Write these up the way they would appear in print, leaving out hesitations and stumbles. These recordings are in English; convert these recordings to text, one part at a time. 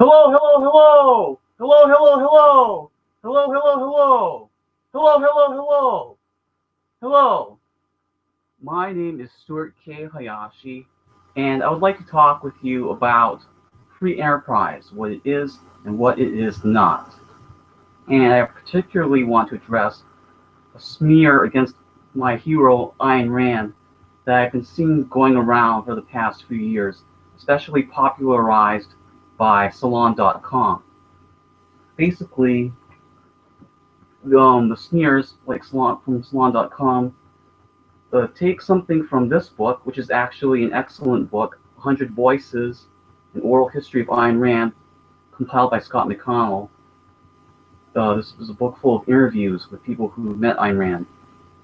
Hello, hello, hello! Hello, hello, hello! Hello, hello, hello! Hello, hello, hello! Hello! My name is Stuart K. Hayashi, and I would like to talk with you about free enterprise, what it is and what it is not. And I particularly want to address a smear against my hero, Ayn Rand, that I've been seeing going around for the past few years, especially popularized by Salon.com. Basically, the smears like from Salon.com take something from this book, which is actually an excellent book, 100 Voices, an Oral History of Ayn Rand, compiled by Scott McConnell. This was a book full of interviews with people who met Ayn Rand.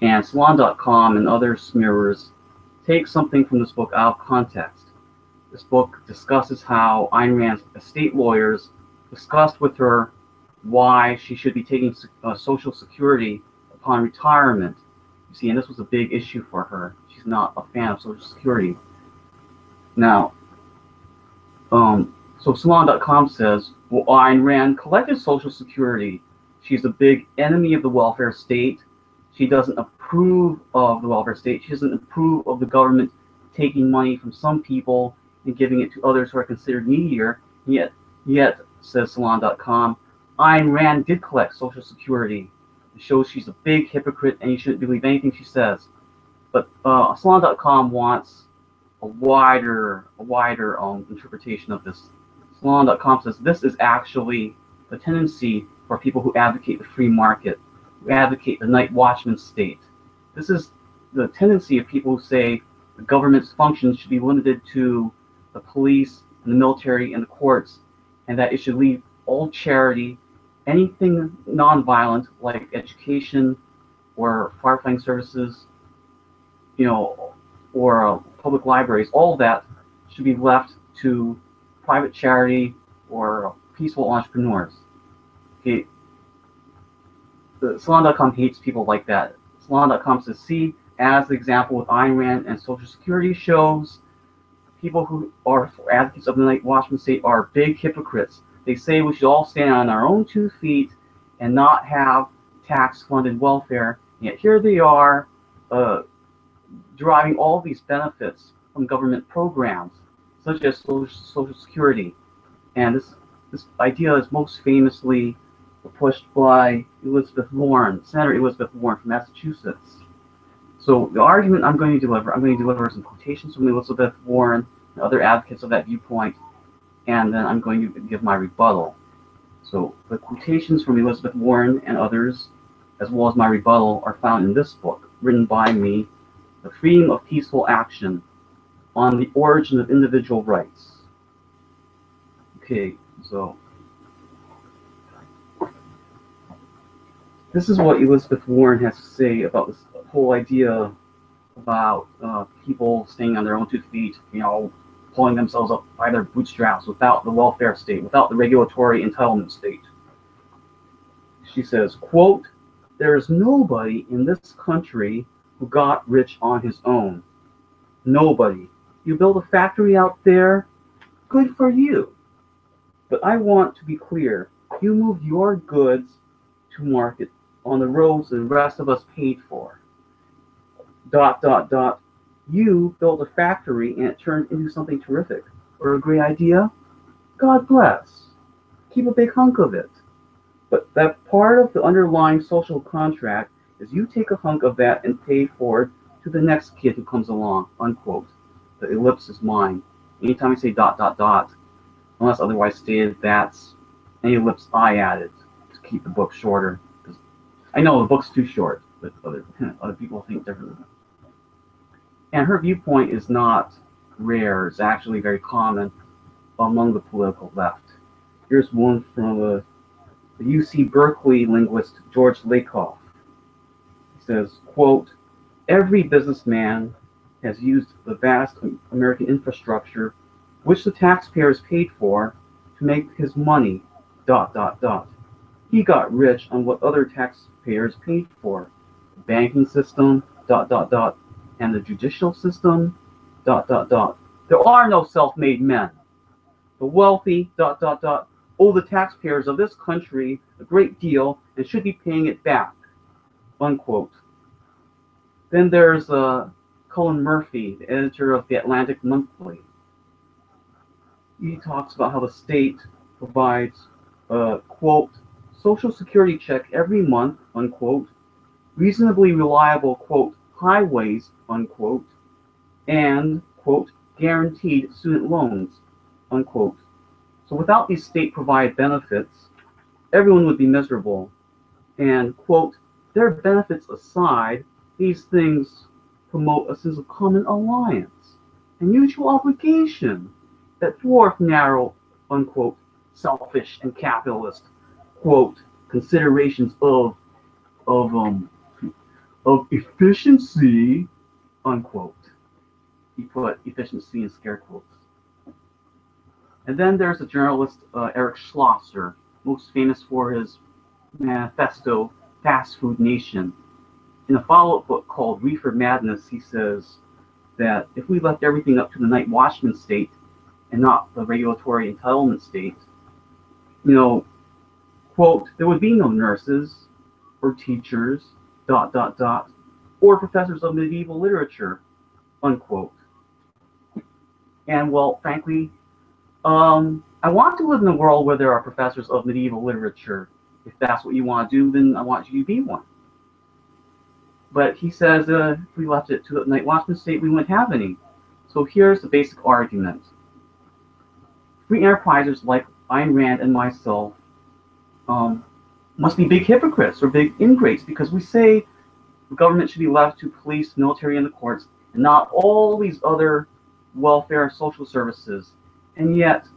And Salon.com and other smearers take something from this book out of context. This book discusses how Ayn Rand's estate lawyers discussed with her why she should be taking Social Security upon retirement. You see, and this was a big issue for her. She's not a fan of Social Security. Now, so Salon.com says, well, Ayn Rand collected Social Security. She's a big enemy of the welfare state. She doesn't approve of the welfare state. She doesn't approve of the government taking money from some people and giving it to others who are considered needier. Yet, says Salon.com, Ayn Rand did collect Social Security. It shows she's a big hypocrite and you shouldn't believe anything she says. But Salon.com wants a wider interpretation of this. Salon.com says this is actually the tendency for people who advocate the free market, who advocate the Night Watchman State. This is the tendency of people who say the government's functions should be limited to the police and the military and the courts, and that it should leave all charity, anything nonviolent like education or firefighting services, or public libraries, all of that should be left to private charity or peaceful entrepreneurs. Okay. Salon.com hates people like that. Salon.com says, see, as the example with Ayn Rand and Social Security shows, people who are advocates of the Night Watchman State are big hypocrites. They say we should all stand on our own 2 feet and not have tax-funded welfare, yet here they are deriving all these benefits from government programs, such as Social Security. And this idea is most famously pushed by Senator Elizabeth Warren from Massachusetts. So the argument I'm going to deliver some quotations from Elizabeth Warren and other advocates of that viewpoint, and then I'm going to give my rebuttal. So the quotations from Elizabeth Warren and others, as well as my rebuttal, are found in this book, written by me, The Freedom of Peaceful Action on the Origin of Individual Rights. Okay, so this is what Elizabeth Warren has to say about this whole idea about people staying on their own 2 feet, pulling themselves up by their bootstraps without the welfare state, without the regulatory entitlement state. She says, quote, there is nobody in this country who got rich on his own. Nobody. You build a factory out there, good for you. But I want to be clear, you moved your goods to market on the roads the rest of us paid for. ... You built a factory and it turned into something terrific or a great idea. God bless. Keep a big hunk of it. But that part of the underlying social contract is you take a hunk of that and pay for it to the next kid who comes along, unquote. The ellipse is mine. Anytime I say ... unless otherwise stated, that's an ellipse I added to keep the book shorter. I know the book's too short, but other people think differently. And her viewpoint is not rare. It's actually very common among the political left. Here's one from the UC Berkeley linguist George Lakoff. He says, quote, every businessman has used the vast American infrastructure which the taxpayers paid for to make his money ... He got rich on what other taxpayers paid for. The banking system ... and the judicial system ... There are no self-made men. The wealthy, owe the taxpayers of this country a great deal and should be paying it back, unquote. Then there's Cullen Murphy, the editor of the Atlantic Monthly. He talks about how the state provides a, quote, social security check every month, unquote, reasonably reliable, quote, highways, unquote, and, quote, guaranteed student loans, unquote. So without these state-provided benefits, everyone would be miserable. And, quote, their benefits aside, these things promote a sense of common alliance and mutual obligation that dwarf narrow, unquote, selfish and capitalist, quote, considerations of efficiency, unquote. He put efficiency in scare quotes. And then there's the journalist Eric Schlosser, most famous for his manifesto, Fast Food Nation. In a follow-up book called Reefer Madness, he says that if we left everything up to the Night Watchman State and not the regulatory entitlement state, quote, there would be no nurses or teachers, or professors of medieval literature, unquote. And well, frankly, I want to live in a world where there are professors of medieval literature. If that's what you want to do, then I want you to be one. But he says if we left it to the Night Watchman State, we wouldn't have any. So here's the basic argument. Free enterprisers like Ayn Rand and myself must be big hypocrites or big ingrates because we say the government should be left to police, military, and the courts, and not all these other welfare and social services. And yet,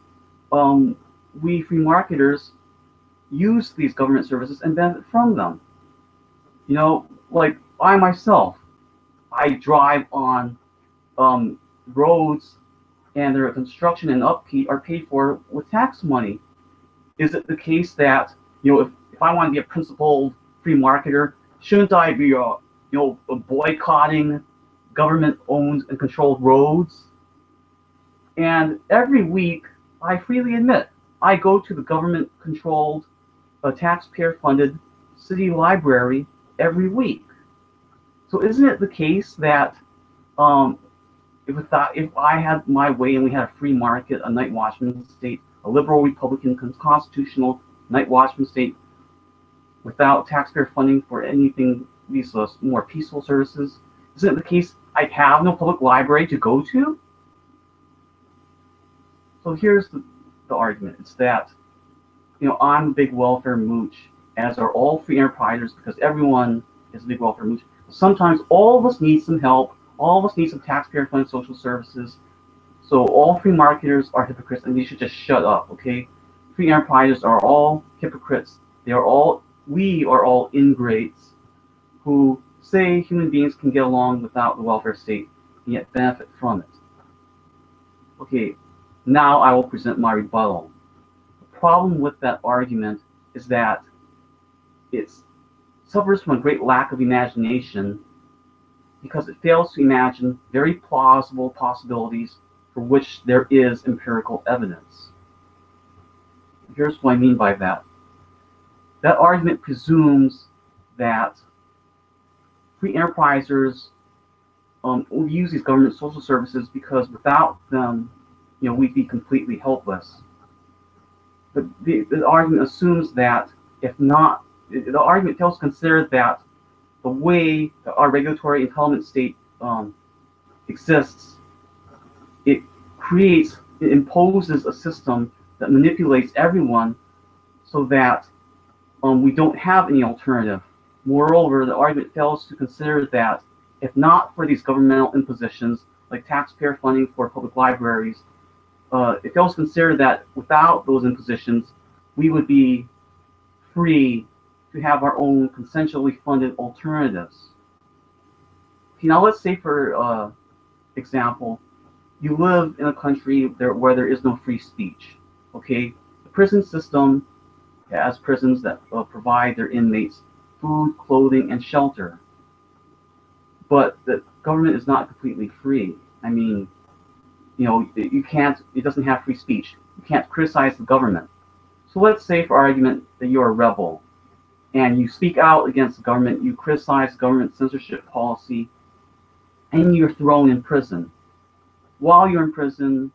we free marketers use these government services and benefit from them. Like I myself, I drive on roads and their construction and upkeep are paid for with tax money. Is it the case that, if I want to be a principled free marketer, shouldn't I be, boycotting government-owned and controlled roads? And every week, I freely admit, I go to the government-controlled, taxpayer-funded city library every week. So isn't it the case that if I had my way and we had a free market, a Night Watchman State, a liberal Republican constitutional Night Watchman State, without taxpayer funding for anything, these more peaceful services, isn't it the case I'd have no public library to go to? So here's the argument. It's that, I'm a big welfare mooch, as are all free enterprisers, because everyone is a big welfare mooch. Sometimes all of us need some help. All of us need some taxpayer-funded social services. So all free marketers are hypocrites, and they should just shut up, okay? Free enterprisers are all hypocrites. We are all ingrates who say human beings can get along without the welfare state and yet benefit from it. Okay, now I will present my rebuttal. The problem with that argument is that it suffers from a great lack of imagination because it fails to imagine very plausible possibilities for which there is empirical evidence. Here's what I mean by that. That argument presumes that free enterprisers will use these government social services because without them, we'd be completely helpless. But the argument assumes that if not, the argument fails to consider that the way that our regulatory entitlement state exists, it imposes a system that manipulates everyone so that we don't have any alternative. Moreover, the argument fails to consider that if not for these governmental impositions, like taxpayer funding for public libraries, it fails to consider that without those impositions, we would be free to have our own consensually funded alternatives. Okay, now let's say, for example, you live in a country where there is no free speech. Okay, the prison system has prisons that provide their inmates food, clothing, and shelter. But the government is not completely free. I mean, it doesn't have free speech. you can't criticize the government. So let's say, for argument, that you're a rebel, and you speak out against the government, you criticize government censorship policy, and you're thrown in prison. While you're in prison,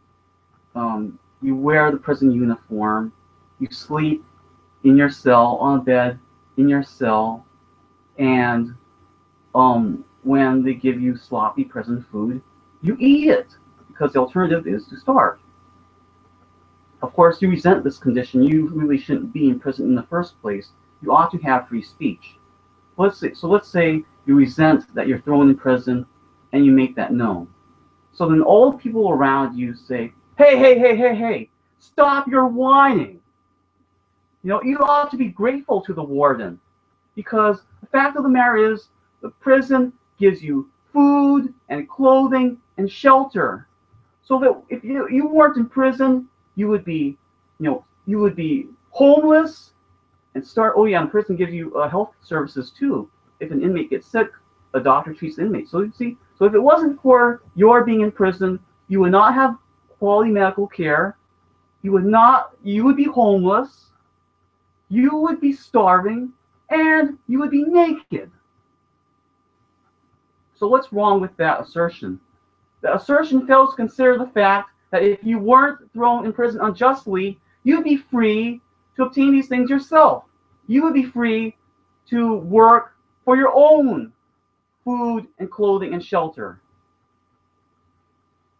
you wear the prison uniform, you sleep in your cell, on a bed, in your cell, and when they give you sloppy prison food, you eat it, because the alternative is to starve. Of course, you resent this condition. You really shouldn't be in prison in the first place. You ought to have free speech. Let's say you resent that you're thrown in prison, and you make that known. So then all the people around you say, hey, hey, hey, hey, hey, stop your whining. You know, you ought to be grateful to the warden, because the fact of the matter is, the prison gives you food and clothing and shelter. So that if you weren't in prison, you would be, you would be homeless and start. Oh yeah, and prison gives you health services too. If an inmate gets sick, a doctor treats the inmate. So you see, so if it wasn't for your being in prison, you would not have quality medical care. You would be homeless. You would be starving, and you would be naked. So what's wrong with that assertion? The assertion fails to consider the fact that if you weren't thrown in prison unjustly, you'd be free to obtain these things yourself. You would be free to work for your own food and clothing and shelter.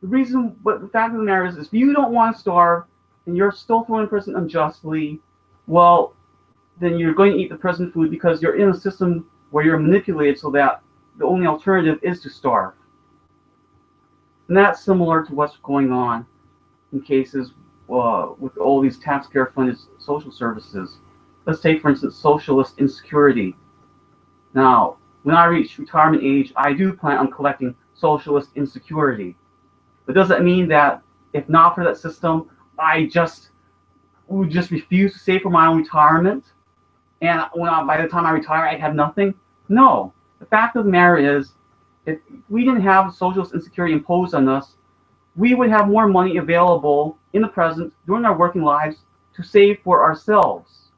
But the fact of the matter is, if you don't want to starve and you're still thrown in prison unjustly, well, then you're going to eat the prison food because you're in a system where you're manipulated so that the only alternative is to starve. And that's similar to what's going on in cases with all these taxpayer-funded social services. Let's take, for instance, socialist insecurity. Now, when I reach retirement age, I do plan on collecting socialist insecurity. But does that mean that if not for that system, I would just refuse to save for my own retirement? And by the time I retire, I'd have nothing? No. The fact of the matter is, if we didn't have socialist insecurity imposed on us, we would have more money available in the present during our working lives to save for ourselves.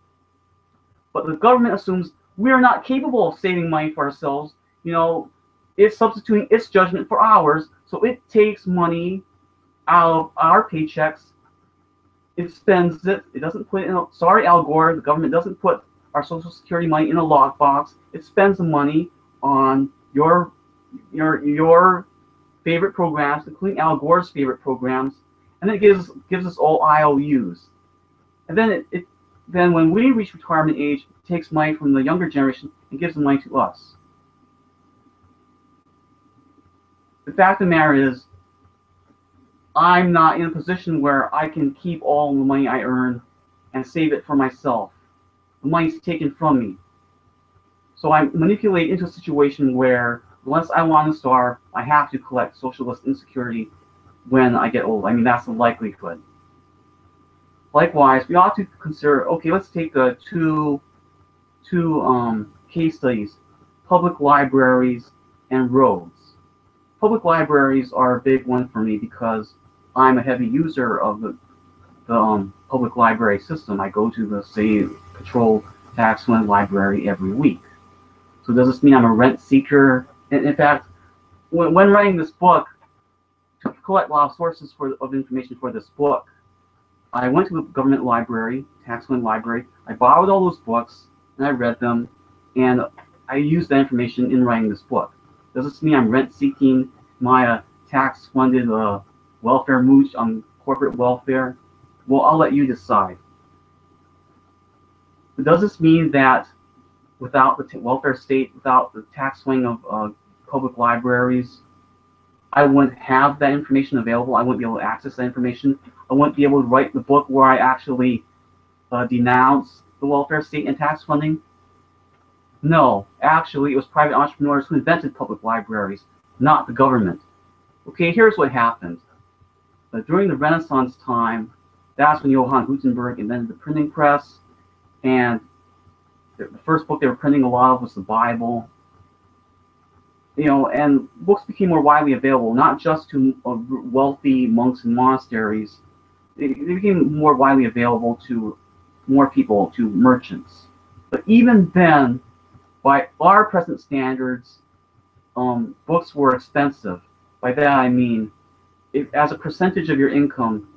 But the government assumes we are not capable of saving money for ourselves. You know, it's substituting its judgment for ours, so it takes money out of our paychecks. It spends it. It doesn't put it in. Sorry, Al Gore, the government doesn't put our Social Security money in a lockbox. It spends the money on your favorite programs, including Al Gore's favorite programs, and then it gives us all IOUs. And then then when we reach retirement age, it takes money from the younger generation and gives the money to us. The fact of the matter is, I'm not in a position where I can keep all the money I earn and save it for myself. The money's taken from me. So I'm manipulated into a situation where, unless I want to starve, I have to collect socialist insecurity when I get old. I mean, that's the likelihood. Likewise, we ought to consider, okay, let's take two case studies, public libraries and roads. Public libraries are a big one for me because I'm a heavy user of the public library system. I go to the city-controlled tax-funded library every week. So does this mean I'm a rent seeker? In fact, when writing this book, to collect a lot of sources of information for this book, I went to the government library, tax-funded library. I borrowed all those books, and I read them, and I used that information in writing this book. Does this mean I'm rent-seeking my tax-funded welfare mooch on corporate welfare? Well, I'll let you decide. But does this mean that without the welfare state, without the tax swing of public libraries, I wouldn't have that information available? I wouldn't be able to access that information? I wouldn't be able to write the book where I actually denounce the welfare state and tax funding? No, actually, it was private entrepreneurs who invented public libraries, not the government. Okay, here's what happened. During the Renaissance time, that's when Johann Gutenberg invented the printing press, and the first book they were printing a lot of was the Bible. You know, and books became more widely available, not just to wealthy monks and monasteries, they became more widely available to more people, to merchants. But even then, by our present standards, books were expensive. By that I mean, as a percentage of your income,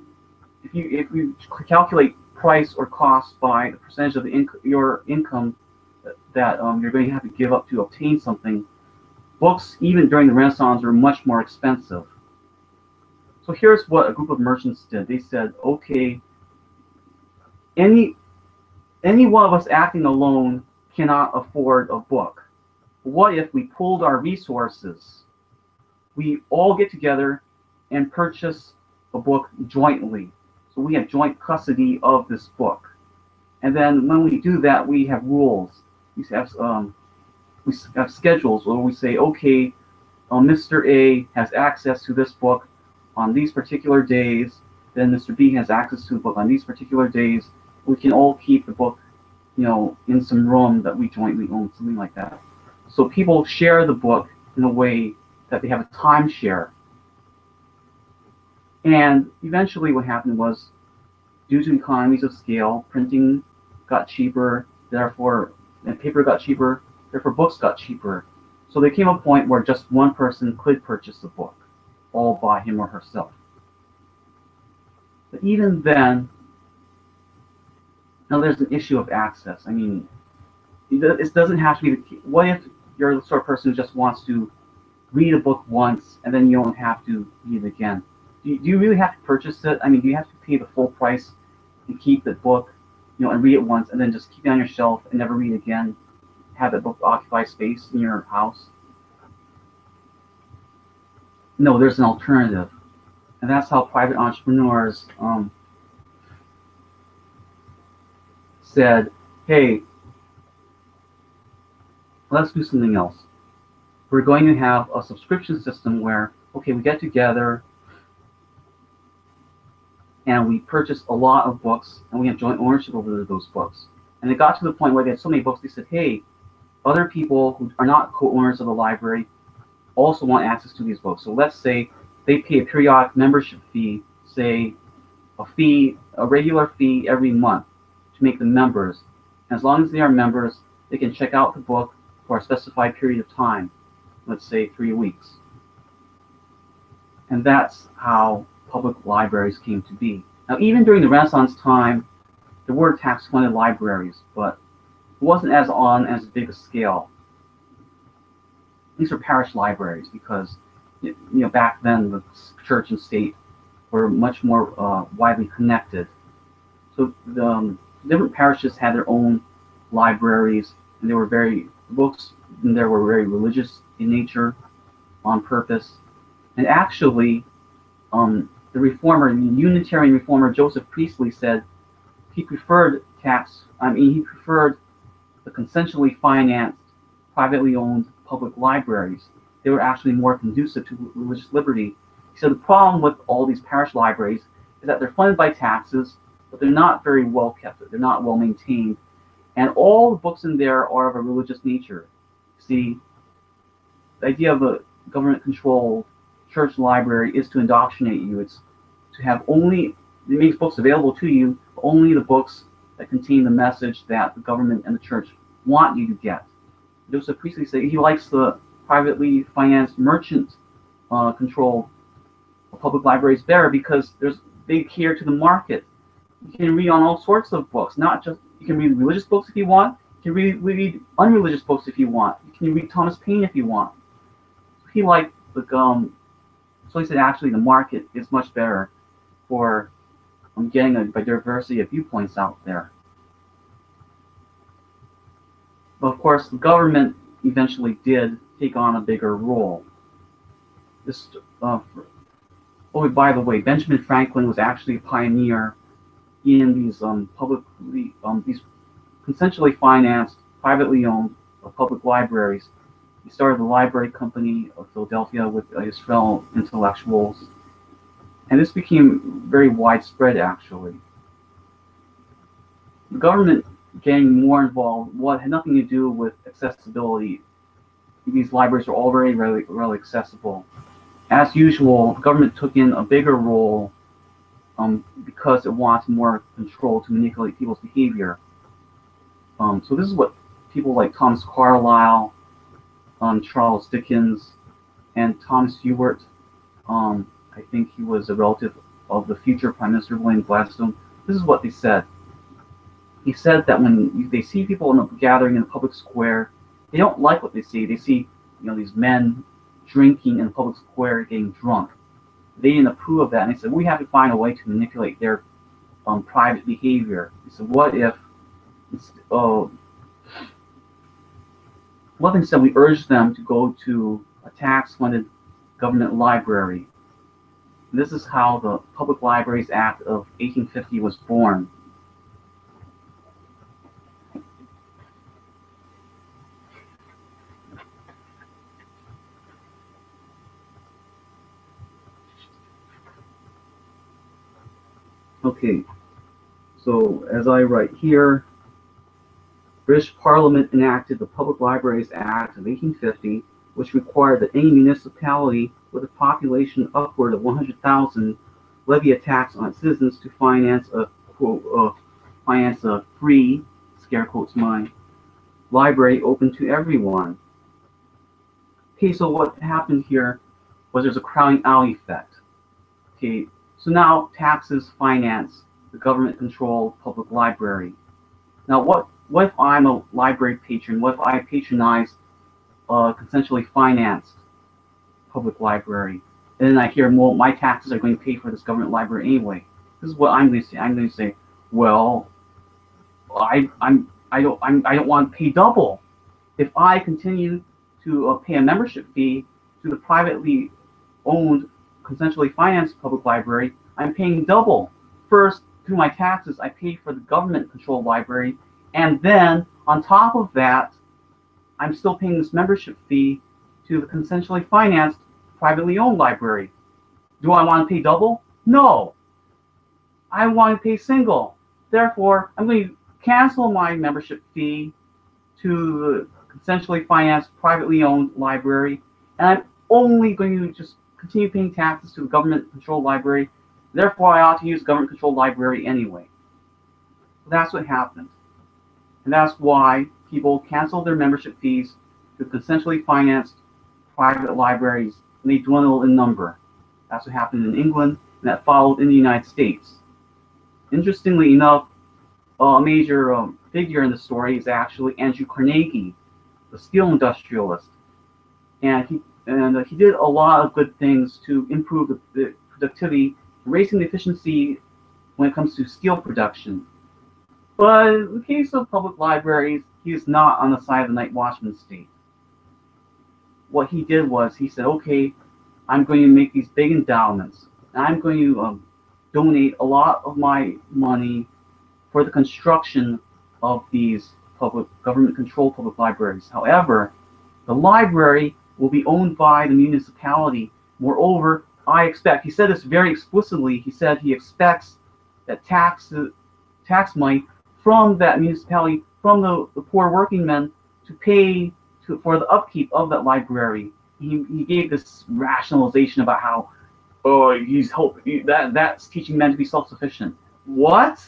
if you calculate price or cost by the percentage of your income that you're going to have to give up to obtain something, books, even during the Renaissance, were much more expensive. So here's what a group of merchants did. They said, okay, any one of us acting alone cannot afford a book. What if we pooled our resources? We all get together and purchase a book jointly. So we have joint custody of this book. And then when we do that, we have rules. We have schedules where we say, okay, Mr. A has access to this book on these particular days. Then Mr. B has access to the book on these particular days. We can all keep the book, in some room that we jointly own, something like that. So people share the book in a way that they have a timeshare. And eventually what happened was, due to economies of scale, printing got cheaper, and paper got cheaper, therefore books got cheaper. So there came a point where just one person could purchase a book, all by him or herself. But even then, now there's an issue of access. I mean, it doesn't have to be what if you're the sort of person who just wants to read a book once and then you don't have to read it again? Do you really have to purchase it? I mean, do you have to pay the full price and keep the book, and read it once and then just keep it on your shelf and never read again? Have that book occupy space in your house? No, there's an alternative. And that's how private entrepreneurs said, hey, let's do something else. We're going to have a subscription system where, okay, we get together and we purchase a lot of books and we have joint ownership over those books. And it got to the point where they had so many books, they said, hey, other people who are not co-owners of the library also want access to these books. So let's say they pay a periodic membership fee, say a regular fee every month to make them members. And as long as they are members, they can check out the book for a specified period of time, let's say 3 weeks. And that's how public libraries came to be. Now, even during the Renaissance time, there were tax-funded libraries, but it wasn't on as big a scale. These were parish libraries because, back then the church and state were much more widely connected. So the different parishes had their own libraries, and they were books in there were very religious in nature, on purpose. And actually, the Unitarian reformer Joseph Priestley said he preferred the consensually financed, privately owned public libraries. They were actually more conducive to religious liberty. He said the problem with all these parish libraries is that they're funded by taxes, but they're not very well kept. They're not well maintained. And all the books in there are of a religious nature. See, the idea of a government-controlled church library is to indoctrinate you. It's to have it makes books available to you, but only the books that contain the message that the government and the church want you to get. Joseph Priestley said he likes the privately financed merchant control public libraries better because they cater to the market. You can read on all sorts of books, not just you can read religious books if you want. You can read unreligious books if you want. You can read Thomas Paine if you want. He liked so he said actually the market is much better for getting a diversity of viewpoints out there. But of course, the government eventually did take on a bigger role. By the way, Benjamin Franklin was actually a pioneer in these these consensually financed, privately owned public libraries. He started the Library Company of Philadelphia with his fellow intellectuals, and this became very widespread. Actually, the government getting more involved had nothing to do with accessibility. These libraries are all very really accessible. As usual, the government took in a bigger role because it wants more control to manipulate people's behavior. So this is what people like Thomas Carlyle, Charles Dickens, and Thomas Hewart, I think he was a relative of the future Prime Minister William Gladstone. This is what they said. He said that when they see people gathering in a public square, they don't like what they see. They see, these men drinking in a public square, getting drunk. They didn't approve of that, and they said we have to find a way to manipulate their private behavior. He said, what if instead we urge them to go to a tax-funded government library? This is how the Public Libraries Act of 1850 was born. Okay, so as I write here, British Parliament enacted the Public Libraries Act of 1850, which required that any municipality with a population upward of 100,000 levy a tax on its citizens to finance a free, scare quotes mine, library open to everyone. Okay, so what happened here was there's a crowding out effect. Okay, so now taxes finance the government-controlled public library. Now, what if I'm a library patron? What if I patronize a consensually financed public library? And then I hear, well, my taxes are going to pay for this government library anyway. This is what I'm going to say. I'm going to say, well, I don't want to pay double. If I continue to pay a membership fee to the privately owned, consensually financed public library, I'm paying double. First, through my taxes, I pay for the government-controlled library, and then on top of that, I'm still paying this membership fee to the consensually financed, privately owned library. Do I want to pay double? No. I want to pay single. Therefore, I'm going to cancel my membership fee to the consensually financed, privately owned library, and I'm only going to just continue paying taxes to the government-controlled library. Therefore, I ought to use government-controlled library anyway. That's what happened. And that's why people cancel their membership fees to consensually financed private libraries, and they dwindle in number. That's what happened in England, and that followed in the United States. Interestingly enough, a major figure in the story is actually Andrew Carnegie, the steel industrialist. And he did a lot of good things to improve the productivity, raising the efficiency when it comes to steel production. But in the case of public libraries, he is not on the side of the Night Watchman State. What he did was he said, okay, I'm going to make these big endowments, and I'm going to donate a lot of my money for the construction of these government-controlled public libraries. However, the library will be owned by the municipality. Moreover, I expect, he said this very explicitly, he said he expects that tax money from that municipality, from the poor working men, to pay for the upkeep of that library. He gave this rationalization about how, that's teaching men to be self-sufficient. What?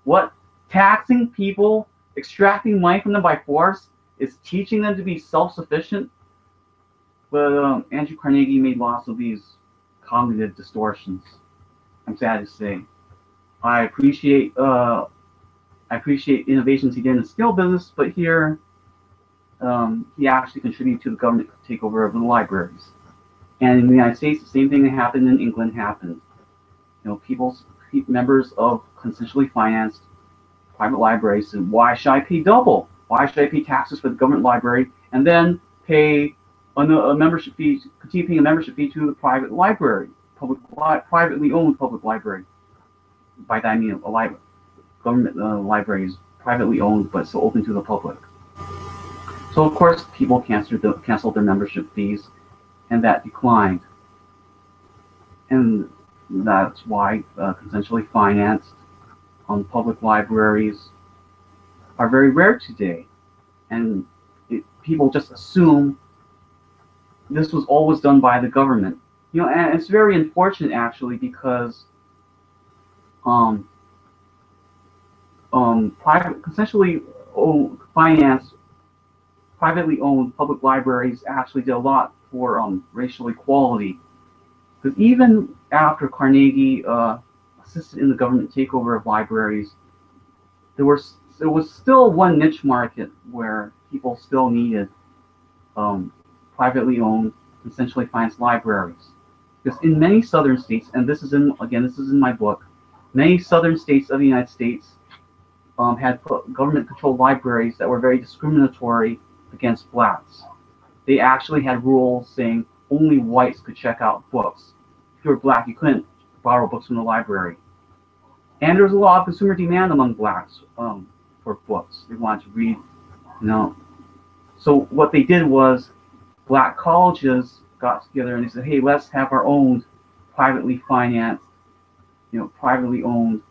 What? Taxing people, extracting money from them by force, is teaching them to be self-sufficient? But Andrew Carnegie made lots of these cognitive distortions, I'm sad to say. I appreciate innovations he did in the steel business, but here he actually contributed to the government takeover of the libraries. And in the United States, the same thing that happened in England happened. Members of consensually financed private libraries said, why should I pay double? Why should I pay taxes for the government library and then pay a membership fee, continue paying a membership fee to the private library, privately owned public library? By that I mean government library is privately owned but still open to the public. So of course people canceled their membership fees, and that declined. And that's why consensually financed public libraries are very rare today. And people just assume this was always done by the government. And it's very unfortunate actually, because um, essentially financed, privately owned public libraries actually did a lot for racial equality. Because even after Carnegie assisted in the government takeover of libraries, there was still one niche market where people still needed privately owned, essentially financed libraries. Because in many southern states, and this is in my book, many southern states of the United States had government-controlled libraries that were very discriminatory against blacks. They actually had rules saying only whites could check out books. If you were black, you couldn't borrow books from the library. And there was a lot of consumer demand among blacks for books. They wanted to read, you know. So what they did was black colleges got together and they said, hey, let's have our own privately financed, privately owned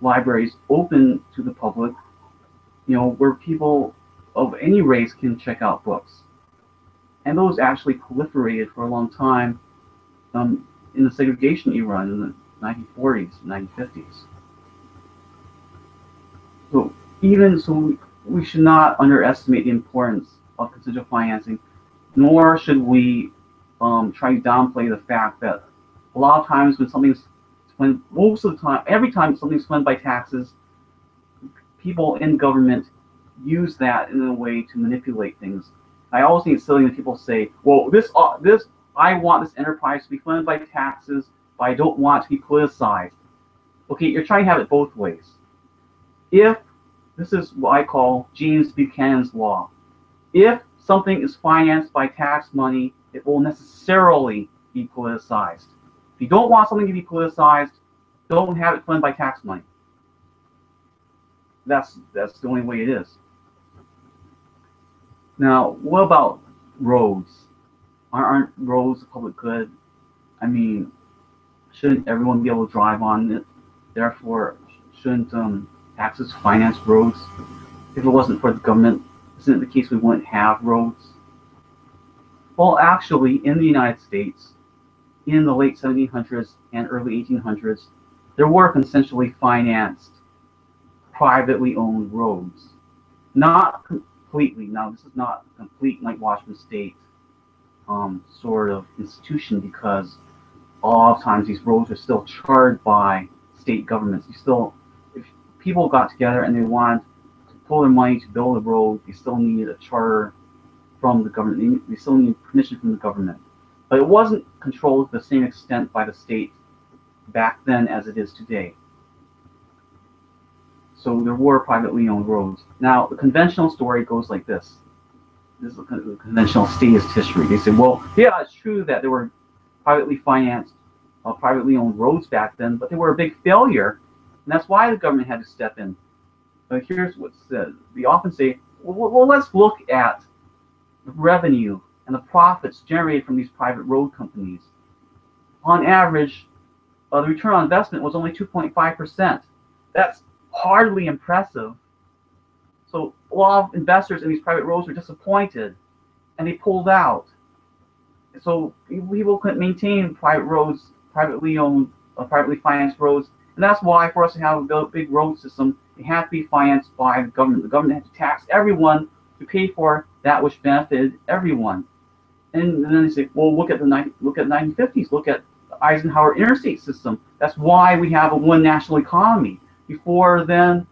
libraries open to the public, where people of any race can check out books. And those actually proliferated for a long time in the segregation era in the 1940s, 1950s. So we should not underestimate the importance of consensual financing, nor should we try to downplay the fact that a lot of times every time something's funded by taxes, people in government use that in a way to manipulate things. I always think it's silly when people say, well, I want this enterprise to be funded by taxes, but I don't want it to be politicized. Okay, you're trying to have it both ways. If this is what I call James Buchanan's law. If something is financed by tax money, it will necessarily be politicized. If you don't want something to be politicized, don't have it funded by tax money. That's the only way it is. Now, what about roads? Aren't roads a public good? I mean, shouldn't everyone be able to drive on it? Therefore, shouldn't taxes finance roads? If it wasn't for the government, isn't it the case we wouldn't have roads? Well, actually, in the United States, in the late 1700s and early 1800s, there were consensually financed, privately owned roads. Not completely. Now, this is not a complete Night Watchman State sort of institution, because a lot of times these roads are still chartered by state governments. If people got together and they wanted to pull their money to build a road, they still needed a charter from the government. They still needed permission from the government. But it wasn't controlled to the same extent by the state back then as it is today. So there were privately owned roads. Now, the conventional story goes like this. This is the conventional statist history. They say, well, yeah, it's true that there were privately financed, privately owned roads back then, but they were a big failure, and that's why the government had to step in. But here's what's said. We often say, well, let's look at the revenue and the profits generated from these private road companies. On average, the return on investment was only 2.5%. That's hardly impressive. So a lot of investors in these private roads were disappointed, and they pulled out. So people couldn't maintain private roads, privately owned, privately financed roads, and that's why for us to have a big road system, it had to be financed by the government. The government had to tax everyone to pay for that which benefited everyone. And then they say, well, look at the 1950s. Look at the Eisenhower interstate system. That's why we have a one national economy. Before then,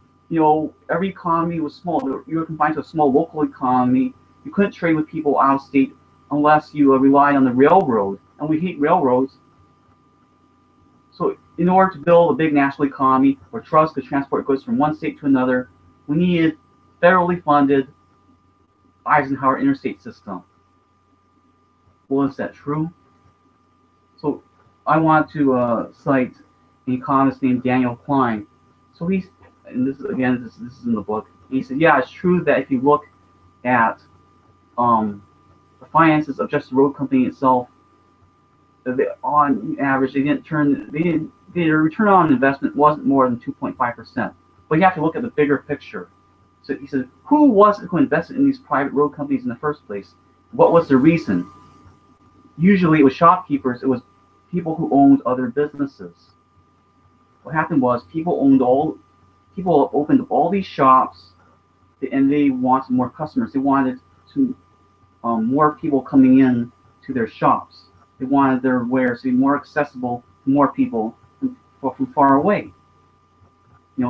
every economy was small. You were confined to a small local economy. You couldn't trade with people out of state unless you relied on the railroad. And we hate railroads. So in order to build a big national economy where trucks could transport goods from one state to another, we needed federally funded Eisenhower interstate system. Well, is that true? So I want to cite an economist named Daniel Klein. So and this is in the book. He said, yeah, it's true that if you look at the finances of just the road company itself, on average, their return on investment wasn't more than 2.5%. But you have to look at the bigger picture. So he said, who was it who invested in these private road companies in the first place? What was the reason? Usually it was shopkeepers. It was people who owned other businesses. what happened was people opened all these shops, and they wanted more customers. They wanted to more people coming in to their shops. They wanted their wares to be more accessible to more people from far away. It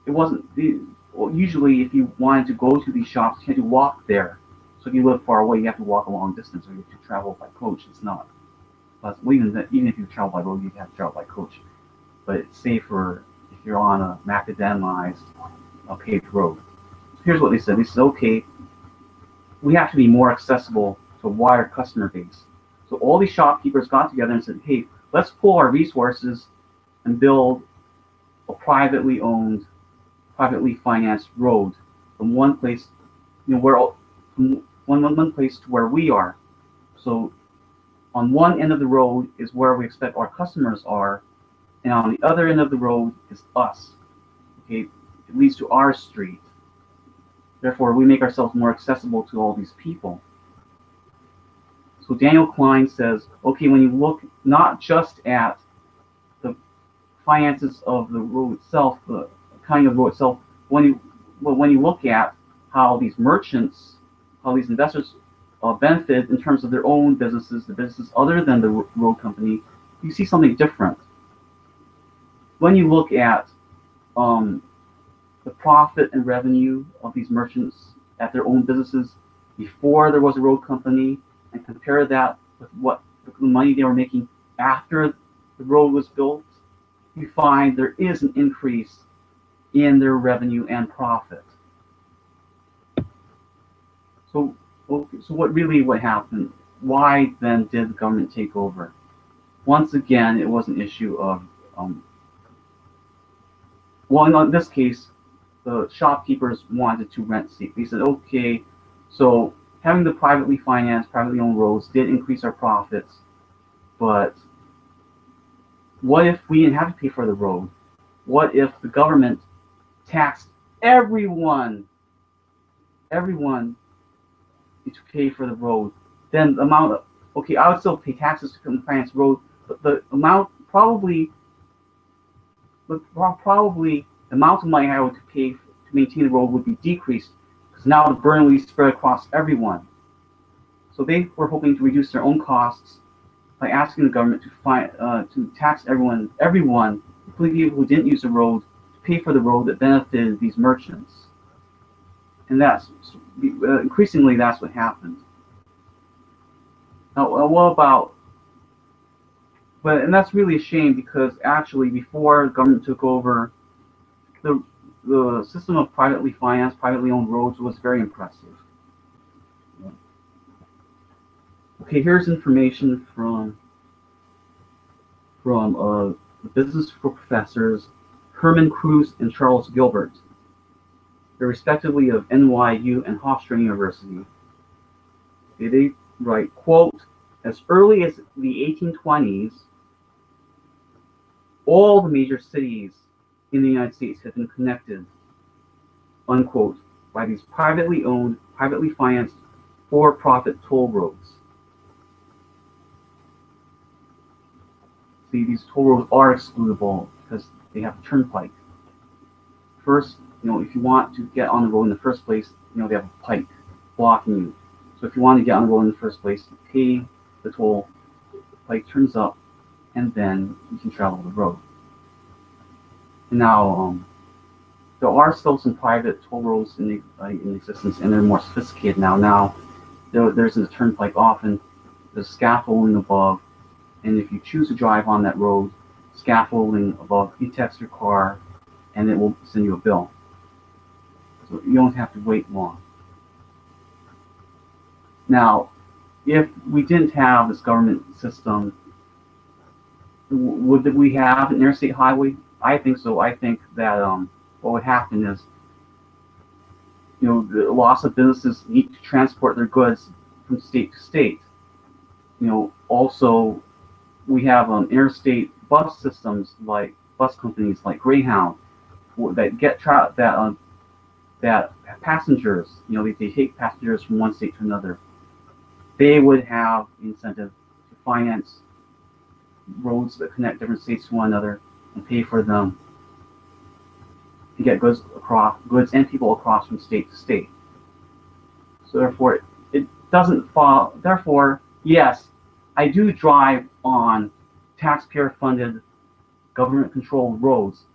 wasn't usually if you wanted to go to these shops, you had to walk there. So if you live far away, you have to walk a long distance, or you have to travel by coach. It's not. But even if you travel by road, you have to travel by coach. But it's safer if you're on a macadamized, paved road. So here's what they said. They said, okay, we have to be more accessible to a wider customer base. So all these shopkeepers got together and said, hey, let's pool our resources and build a privately owned, privately financed road from one place, from one place to where we are. So on one end of the road is where we expect our customers are, and on the other end of the road is us. Okay, it leads to our street. Therefore, we make ourselves more accessible to all these people. So Daniel Klein says, okay, when you look not just at the finances of the road itself, the kind of road itself, when you look at how these merchants, how these investors benefit in terms of their own businesses, the businesses other than the road company, you see something different. When you look at the profit and revenue of these merchants at their own businesses before there was a road company, and compare that with what the money they were making after the road was built, you find there is an increase in their revenue and profit. So what happened? Why then did the government take over? Once again, it was an issue of, in this case, the shopkeepers wanted to rent seat. They said, okay, so having the privately financed, privately owned roads did increase our profits, but what if we didn't have to pay for the road? What if the government taxed everyone to pay for the road? Then the amount of, okay, I would still pay taxes to finance road, but the amount the amount of money I would pay to maintain the road would be decreased, because now the burden would be spread across everyone. So they were hoping to reduce their own costs by asking the government to tax everyone, including people who didn't use the road, to pay for the road that benefited these merchants. And that's increasingly that's what happened. Now, what about? And that's really a shame, because actually before the government took over, the system of privately financed, privately owned roads was very impressive. Okay, here's information from the business professors Herman Cruz and Charles Gilbert. They're respectively of NYU and Hofstra University. They write, quote, as early as the 1820s, all the major cities in the United States have been connected, unquote, by these privately owned, privately financed, for-profit toll roads. See, these toll roads are excludable because they have a turnpike. First, if you want to get on the road in the first place, they have a pike blocking you. So if you want to get on the road in the first place, you pay the toll, the pike turns up, and then you can travel the road. And now, there are still some private toll roads in existence, and they're more sophisticated now. Now, there's a turnpike often, there's scaffolding above, and if you choose to drive on that road, scaffolding above, you text your car, and it will send you a bill. So you don't have to wait long. Now, if we didn't have this government system, would we have an interstate highway? I think so. I think that what would happen is, the lots of businesses need to transport their goods from state to state. Also, we have interstate bus systems, like bus companies like Greyhound, that get that passengers, they take passengers from one state to another. They would have incentive to finance roads that connect different states to one another, and pay for them to get goods and people across from state to state. So therefore, it doesn't follow. Therefore, yes, I do drive on taxpayer-funded, government-controlled roads,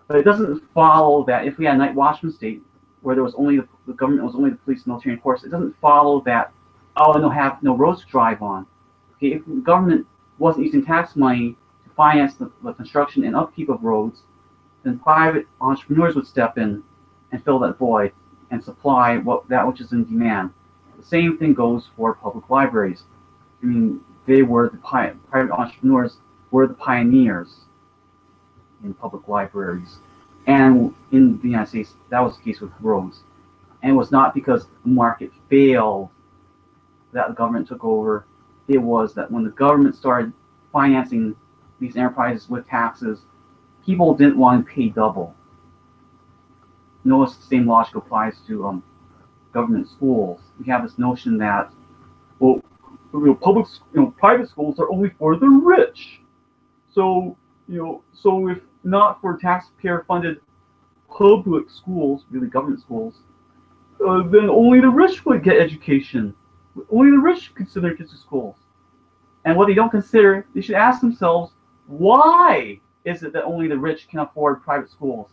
but it doesn't follow that if we had Night Watchman State, where there was only the government was only the police, military, and force, it doesn't follow that have no roads to drive on. Okay, if the government wasn't using tax money to finance the construction and upkeep of roads, then private entrepreneurs would step in and fill that void and supply that which is in demand. The same thing goes for public libraries. I mean, they were private entrepreneurs were the pioneers in public libraries, and in the United States, that was the case with roads. And it was not because the market failed that the government took over. It was that when the government started financing these enterprises with taxes, people didn't want to pay double. Notice the same logic applies to government schools. We have this notion that, well, private schools are only for the rich. So, so if not for taxpayer-funded public schools, really government schools, then only the rich would get education. Only the rich could send their kids to schools. And what they don't consider, they should ask themselves, why is it that only the rich can afford private schools?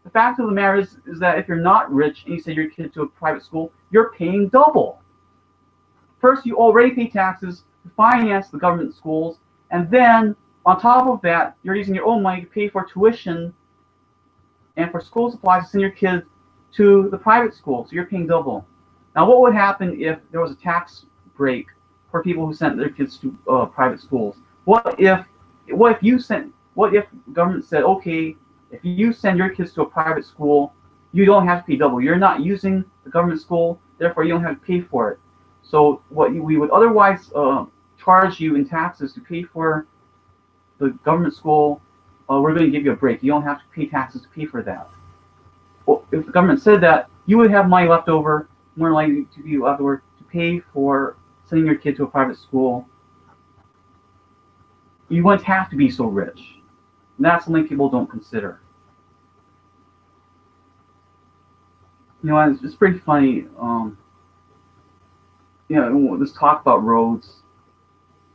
The fact of the matter is that if you're not rich and you send your kid to a private school, you're paying double. First, you already pay taxes to finance the government schools, and then on top of that, you're using your own money to pay for tuition and for school supplies to send your kids to the private school, so you're paying double. Now, what would happen if there was a tax break for people who sent their kids to private schools? What if government said, okay, if you send your kids to a private school, you don't have to pay double. You're not using the government school, therefore you don't have to pay for it. So what we would otherwise charge you in taxes to pay for the government school, we're going to give you a break. You don't have to pay taxes to pay for that. Well, if the government said that, you would have money left over, more likely to be left over to pay for sending your kid to a private school. You wouldn't have to be so rich. And that's something people don't consider. It's pretty funny. This talk about roads.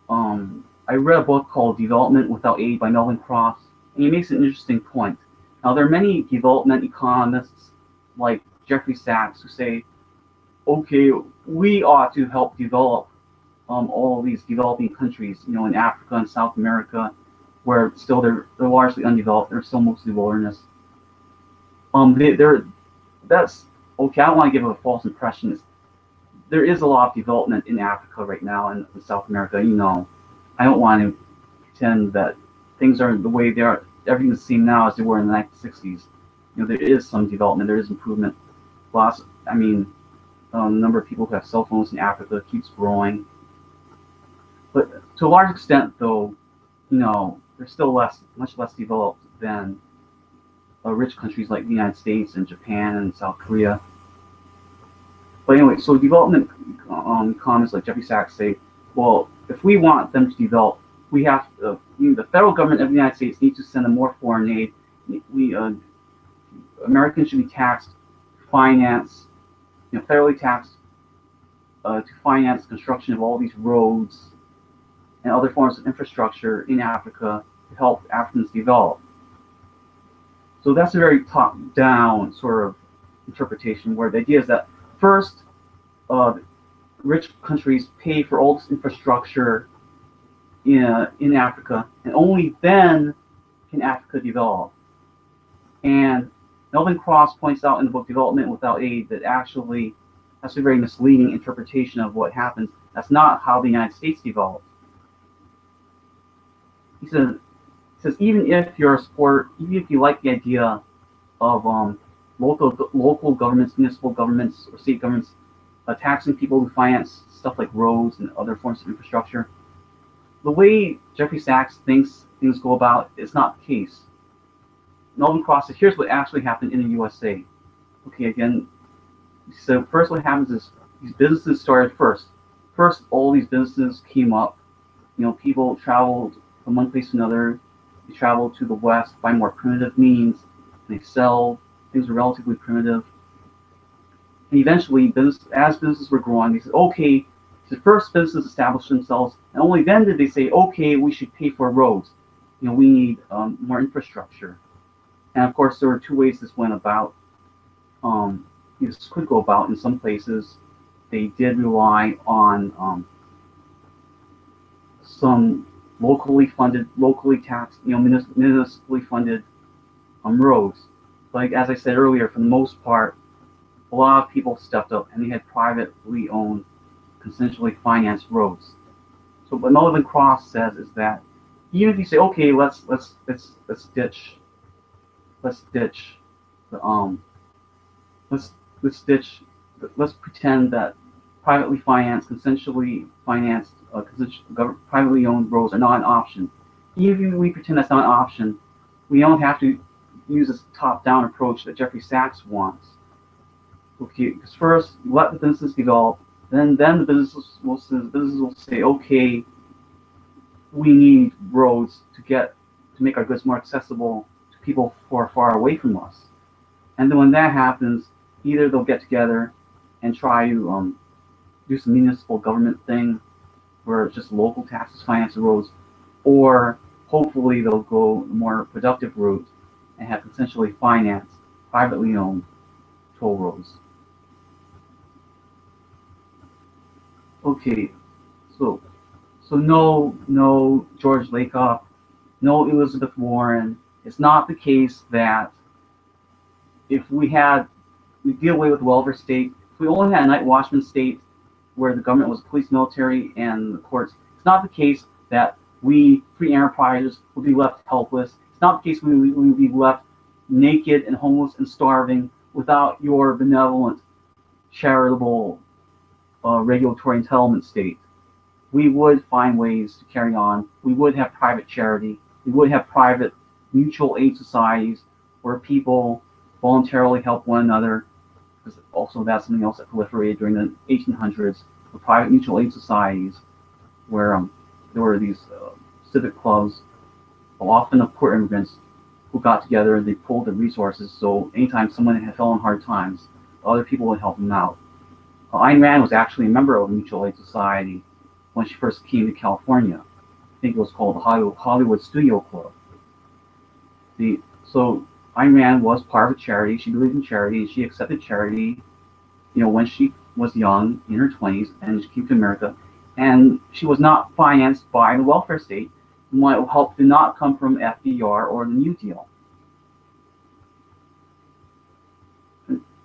I read a book called Development Without Aid by Melvin Cross, and he makes an interesting point. Now, there are many development economists like Jeffrey Sachs who say, okay, we ought to help develop all these developing countries, in Africa and South America, where still they're largely undeveloped. They're still mostly wilderness. That's okay. I don't want to give a false impression. There is a lot of development in Africa right now and in South America. I don't want to pretend that things are the way they are. Everything's the same now as they were in the 1960s. There is some development. There is improvement. Plus, the number of people who have cell phones in Africa keeps growing. But to a large extent, though, they're still much less developed than rich countries like the United States and Japan and South Korea. But anyway, so development economists like Jeffrey Sachs say, well, if we want them to develop, we have the federal government of the United States needs to send them more foreign aid. Americans should be taxed to finance, federally taxed to finance construction of all these roads and other forms of infrastructure in Africa to help Africans develop. So that's a very top-down sort of interpretation, where the idea is that first, rich countries pay for all this infrastructure in Africa, and only then can Africa develop. And Melvin Cross points out in the book Development Without Aid that actually that's a very misleading interpretation of what happens. That's not how the United States developed. He says even if you're a supporter, even if you like the idea of local governments, municipal governments, or state governments taxing people who finance stuff like roads and other forms of infrastructure, the way Jeffrey Sachs thinks things go about is not the case. Melvin Cross said, here's what actually happened in the USA. Okay, again, so first what happens is these businesses started first. First, all these businesses came up. People traveled from one place to another. They travel to the West by more primitive means. They sell things are relatively primitive. And eventually, as businesses were growing, they said, okay, the first businesses established themselves, and only then did they say, okay, we should pay for roads. We need more infrastructure. And of course, there were two ways this went about. This could go about in some places. They did rely on some locally funded, locally taxed, municipally funded roads. Like as I said earlier, for the most part, a lot of people stepped up and they had privately owned, consensually financed roads. So what Melvin Cross says is that even if you say, okay, let's ditch the let's pretend that privately financed, consensually financed, privately owned roads are not an option. Even if we pretend that's not an option, we don't have to use this top-down approach that Jeffrey Sachs wants. Okay, because first, let the business develop, then the businesses will say, okay, we need roads to make our goods more accessible to people who are far away from us. And then when that happens, either they'll get together and try to do some municipal government thing where just local taxes finance the roads, or hopefully they'll go a more productive route and have consensually financed, privately owned toll roads. Okay, so no George Lakoff, no Elizabeth Warren. It's not the case that if we deal away with the welfare state, if we only had a Night Watchman State where the government was police, military, and the courts, it's not the case that we free enterprises will be left helpless. It's not the case we will be left naked and homeless and starving without your benevolent, charitable, regulatory entitlement state. We would find ways to carry on. We would have private charity. We would have private mutual aid societies where people voluntarily help one another. Because also that's something else that proliferated during the 1800s. The private mutual aid societies where there were these civic clubs, often of poor immigrants, who got together and they pooled their resources. So anytime someone had fell in hard times, other people would help them out. Ayn Rand was actually a member of a mutual aid society when she first came to California. I think it was called the Hollywood Studio Club. So Ayn Rand was part of a charity. She believed in charity, and she accepted charity, when she was young, in her 20s, and she came to America. And she was not financed by the welfare state. My help did not come from FDR or the New Deal.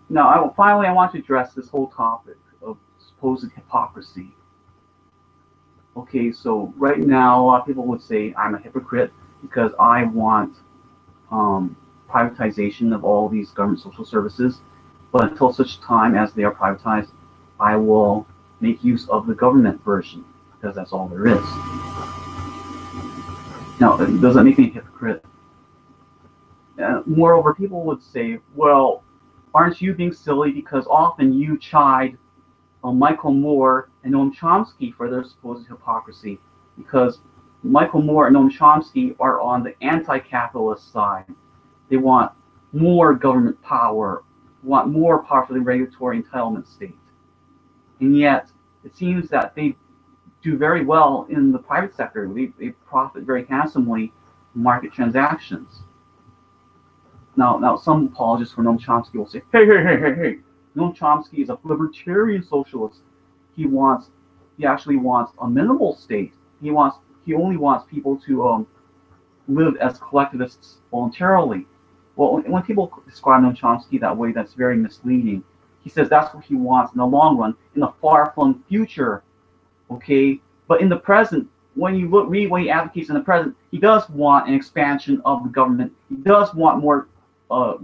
Now, finally, I want to address this whole topic of supposed hypocrisy. Okay, so right now, a lot of people would say I'm a hypocrite because I want privatization of all these government social services, but until such time as they are privatized, I will make use of the government version because that's all there is. Now, does that make me a hypocrite? Moreover, people would say, well, aren't you being silly because often you chide Michael Moore and Noam Chomsky for their supposed hypocrisy, because Michael Moore and Noam Chomsky are on the anti-capitalist side. They want more government power, want more power for the regulatory entitlement state. And yet, it seems that they do very well in the private sector. They profit very handsomely from market transactions. Now, some apologists for Noam Chomsky will say, hey, Noam Chomsky is a libertarian socialist. He actually wants a minimal state. He only wants people to live as collectivists voluntarily. Well, when people describe Noam Chomsky that way, that's very misleading. He says that's what he wants in the long run, in the far-flung future. Okay, but in the present, when you read what he advocates in the present, he does want an expansion of the government. He does want more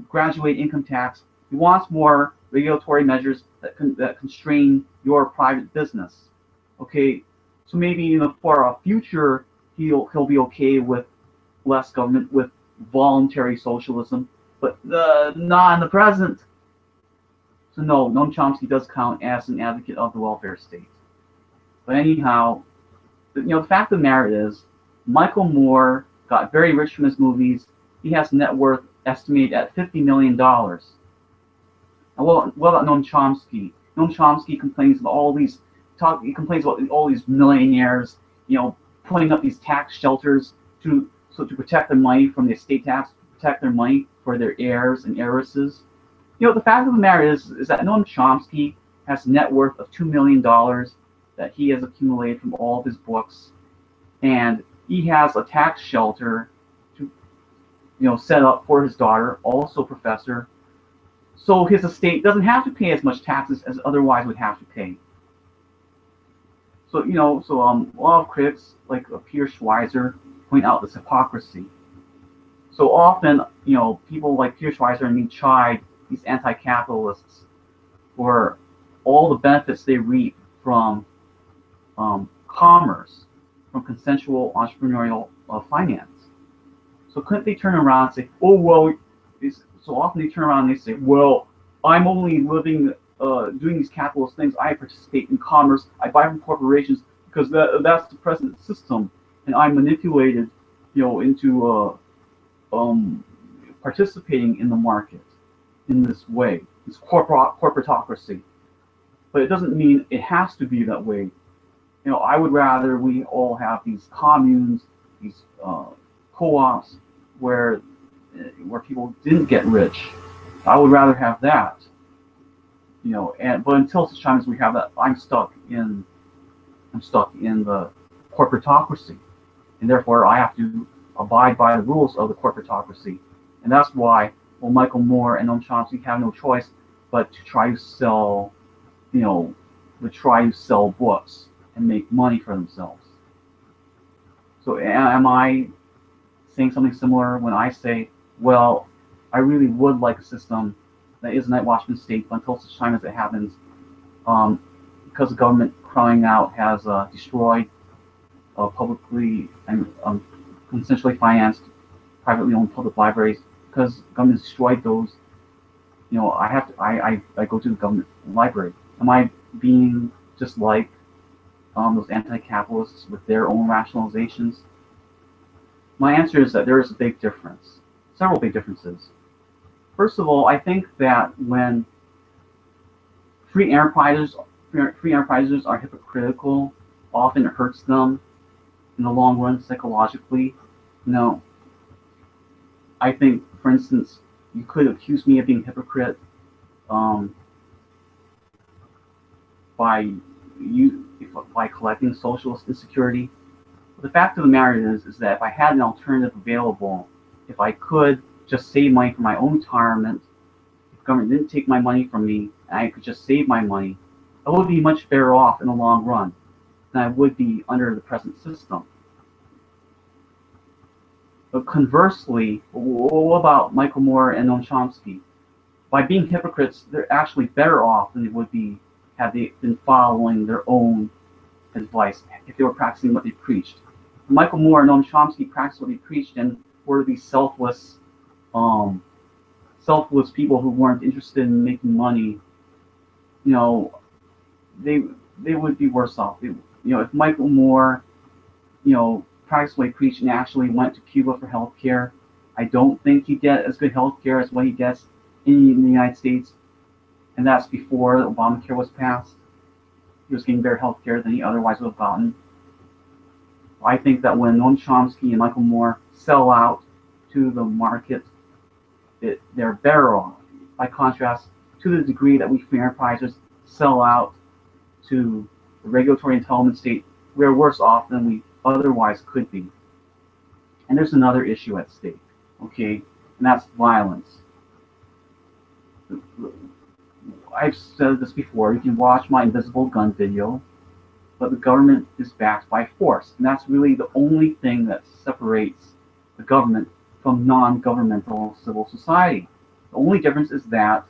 graduate income tax. He wants more regulatory measures that constrain your private business. Okay, so maybe in the far future he'll be okay with less government, with voluntary socialism, but not in the present. So no, Noam Chomsky does count as an advocate of the welfare state. But anyhow, the fact of the matter is, Michael Moore got very rich from his movies. He has net worth estimated at $50 million. Now, what about Noam Chomsky? Noam Chomsky complains about all these he complains about all these millionaires, putting up these tax shelters to protect their money from the estate tax, to protect their money for their heirs and heiresses. The fact of the matter is that Noam Chomsky has net worth of $2 million that he has accumulated from all of his books, and he has a tax shelter to set up for his daughter, also a professor, so his estate doesn't have to pay as much taxes as otherwise would have to pay. So a lot of critics like Peter Schweizer point out this hypocrisy. So often, people like Peter Schweizer and me chide these anti-capitalists for all the benefits they reap from commerce, from consensual entrepreneurial finance. So couldn't they turn around and say, oh, well, so often they turn around and they say, well, I'm only living, doing these capitalist things. I participate in commerce. I buy from corporations because that's the present system, and I'm manipulated, into participating in the market in this way, this corporatocracy. But it doesn't mean it has to be that way. I would rather we all have these communes, these co-ops where people didn't get rich. I would rather have that. But until such time as we have that, I'm stuck in the corporatocracy, and therefore I have to abide by the rules of the corporatocracy. And that's why, Michael Moore and Noam Chomsky have no choice but to try to sell, books and make money for themselves. So am I saying something similar when I say, well, I really would like a system that is a Night Watchman State, but until such time as it happens, because the government crying out has destroyed publicly and consensually financed, privately owned public libraries, because the government has destroyed those. I go to the government library. Am I being just like those anti-capitalists with their own rationalizations? My answer is that there is a big difference, several big differences. First of all, I think that when free enterprises are hypocritical, often it hurts them in the long run psychologically. I think, for instance, you could accuse me of being a hypocrite by collecting socialist insecurity. But the fact of the matter is that if I had an alternative available, if I could just save money for my own retirement, if the government didn't take my money from me, and I could just save my money, I would be much better off in the long run than I would be under the present system. But conversely, what about Michael Moore and Noam Chomsky? By being hypocrites, they're actually better off than they would be had they been following their own advice, if they were practicing what they preached. Michael Moore and Noam Chomsky practiced what they preached and were these selfless people who weren't interested in making money. They would be worse off. If Michael Moore, practiced what he preached and actually went to Cuba for health care, I don't think he'd get as good health care as what he gets in the United States. And that's before Obamacare was passed. He was getting better health care than he otherwise would have gotten. I think that when Noam Chomsky and Michael Moore sell out to the market, they're better off. By contrast, to the degree that we free enterprises sell out to the regulatory entitlement state, we're worse off than we otherwise could be. And there's another issue at stake, okay? And that's violence. I've said this before, you can watch my invisible gun video, but the government is backed by force. And that's really the only thing that separates the government from non-governmental civil society. The only difference is that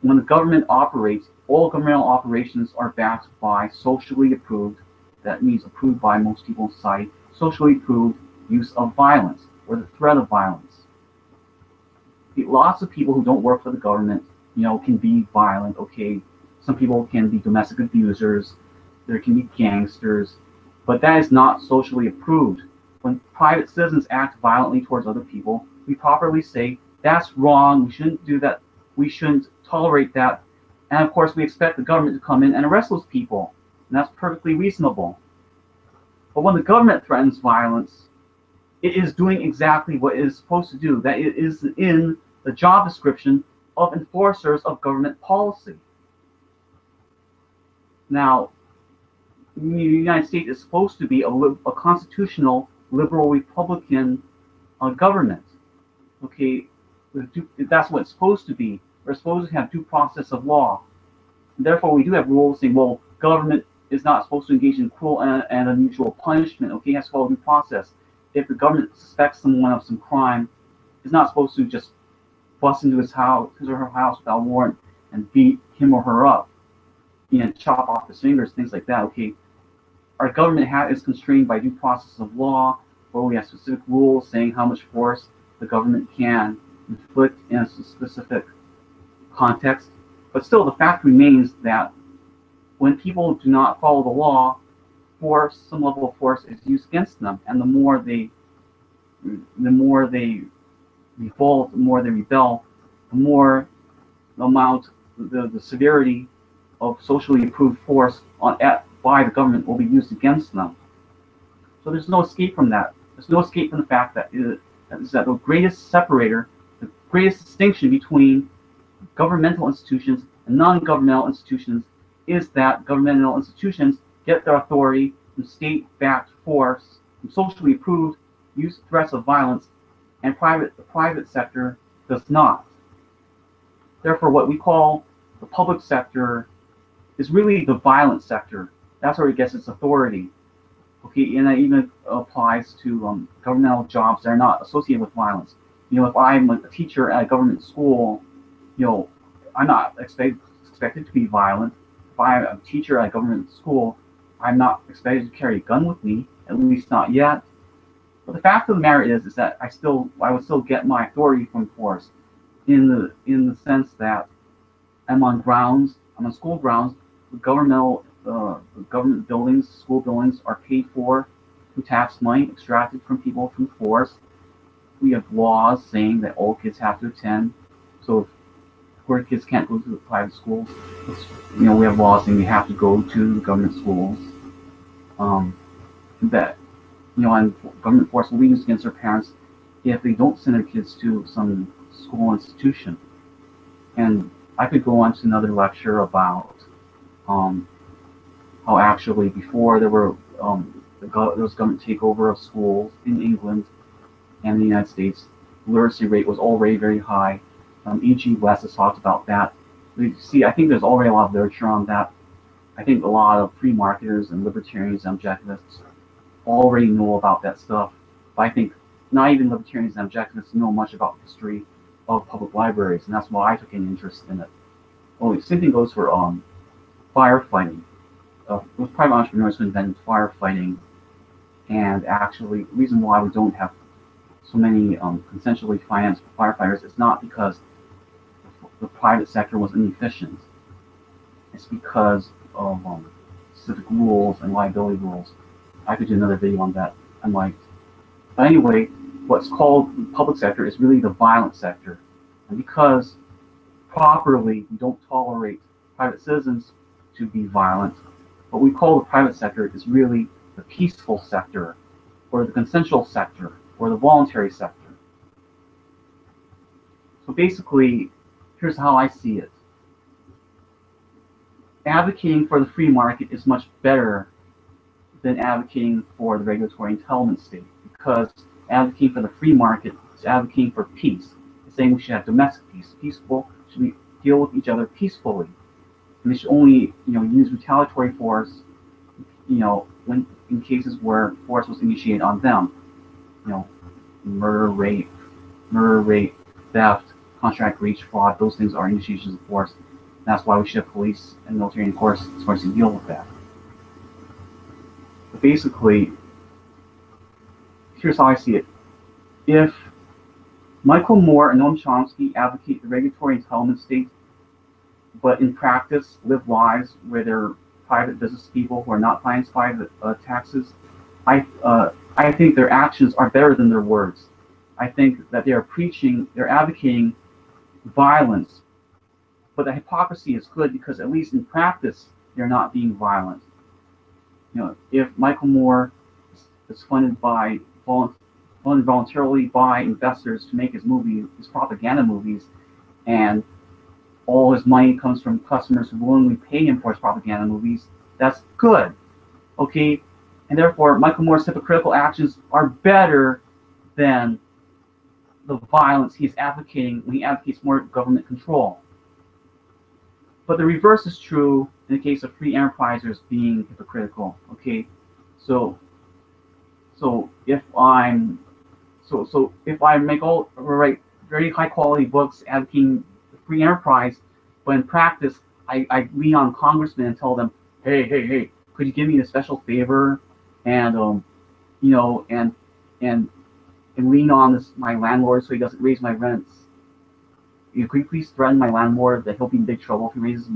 when the government operates, all governmental operations are backed by socially approved, that means approved by most people in society, socially approved use of violence or the threat of violence. Lots of people who don't work for the government, can be violent, okay? Some people can be domestic abusers, there can be gangsters, but that is not socially approved. when private citizens act violently towards other people, we properly say, that's wrong, we shouldn't do that, we shouldn't tolerate that. And of course, we expect the government to come in and arrest those people. And that's perfectly reasonable. But when the government threatens violence, it is doing exactly what it is supposed to do. That it is in the job description of enforcers of government policy. Now, the United States is supposed to be a constitutional liberal Republican government. Okay, that's what it's supposed to be. We're supposed to have due process of law. And therefore, we do have rules saying, well, government is not supposed to engage in cruel and unusual punishment. Okay, it has to follow due process. If the government suspects someone of some crime, it's not supposed to just bust into his or her house without warrant and beat him or her up, chop off his fingers, things like that. Okay, our government is constrained by due process of law, where we have specific rules saying how much force the government can inflict in a specific context. But still, the fact remains that when people do not follow the law, some level of force is used against them, and the more they revolt, the more they rebel, the more the severity of socially approved force by the government will be used against them. So there's no escape from that. There's no escape from the fact that the greatest separator, the greatest distinction between governmental institutions and non-governmental institutions is that governmental institutions get their authority from state-backed force, from socially approved use threats of violence, and the private sector does not. Therefore, what we call the public sector is really the violent sector. That's where it gets its authority. Okay, and that even applies to governmental jobs that are not associated with violence. If I'm a teacher at a government school, I'm not expected to be violent. If I'm a teacher at a government school, I'm not expected to carry a gun with me, at least not yet. But the fact of the matter is that I would still get my authority from force, in the sense that I'm on school grounds. The government buildings, school buildings, are paid for through tax money extracted from people through force. We have laws saying that all kids have to attend. So if poor kids can't go to the private schools, we have laws saying they have to go to the government schools. And government force will be used against their parents if they don't send their kids to some school institution. And I could go on to another lecture about how actually before there was government takeover of schools in England and the United States, the literacy rate was already very high. E.G. West has talked about that. See, I think there's already a lot of literature on that. I think a lot of free marketers and libertarians and objectivists already know about that stuff. But I think not even libertarians and objectivists know much about the history of public libraries, and that's why I took an interest in it. Well, the same thing goes for firefighting. It was private entrepreneurs who invented firefighting, and actually the reason why we don't have so many consensually financed firefighters is not because the private sector was inefficient. It's because of specific rules and liability rules. I could do another video on that. But anyway, what's called the public sector is really the violent sector. And because properly we don't tolerate private citizens to be violent, what we call the private sector is really the peaceful sector, or the consensual sector, or the voluntary sector. So basically, here's how I see it. Advocating for the free market is much better than advocating for the regulatory entitlement state, because advocating for the free market is advocating for peace. It's saying we should have domestic peace. Peaceful, should we deal with each other peacefully? And they should only, use retaliatory force, when in cases where force was initiated on them. Murder, rape, theft, contract breach, fraud. Those things are initiations of force. And that's why we should have police and military and courts to deal with that. But basically, here's how I see it. If Michael Moore and Noam Chomsky advocate the regulatory entitlement state, but in practice live lives where they're private business people who are not financed by the taxes, I think their actions are better than their words. I think that they're advocating violence, but the hypocrisy is good because at least in practice they're not being violent. If Michael Moore is funded voluntarily by investors to make his propaganda movies, and all his money comes from customers who willingly pay him for his propaganda movies, that's good. Okay? And therefore, Michael Moore's hypocritical actions are better than the violence he's advocating when he advocates more government control. But the reverse is true in the case of free enterprisers being hypocritical. Okay? So if I write very high quality books advocating free enterprise, but in practice I lean on congressmen and tell them, hey, could you give me a special favor and and lean on my landlord so he doesn't raise my rents. Could you please threaten my landlord that he'll be in big trouble if he raises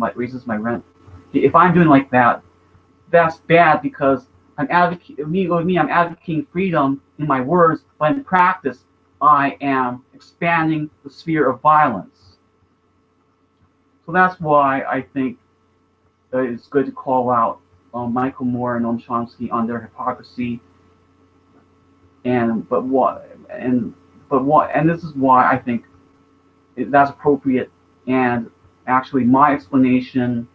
my rent? If I'm doing like that, that's bad because I'm advocating freedom in my words, but in practice, I am expanding the sphere of violence. So that's why I think it's good to call out Michael Moore and Noam Chomsky on their hypocrisy. And this is why I think that's appropriate. And actually, my explanation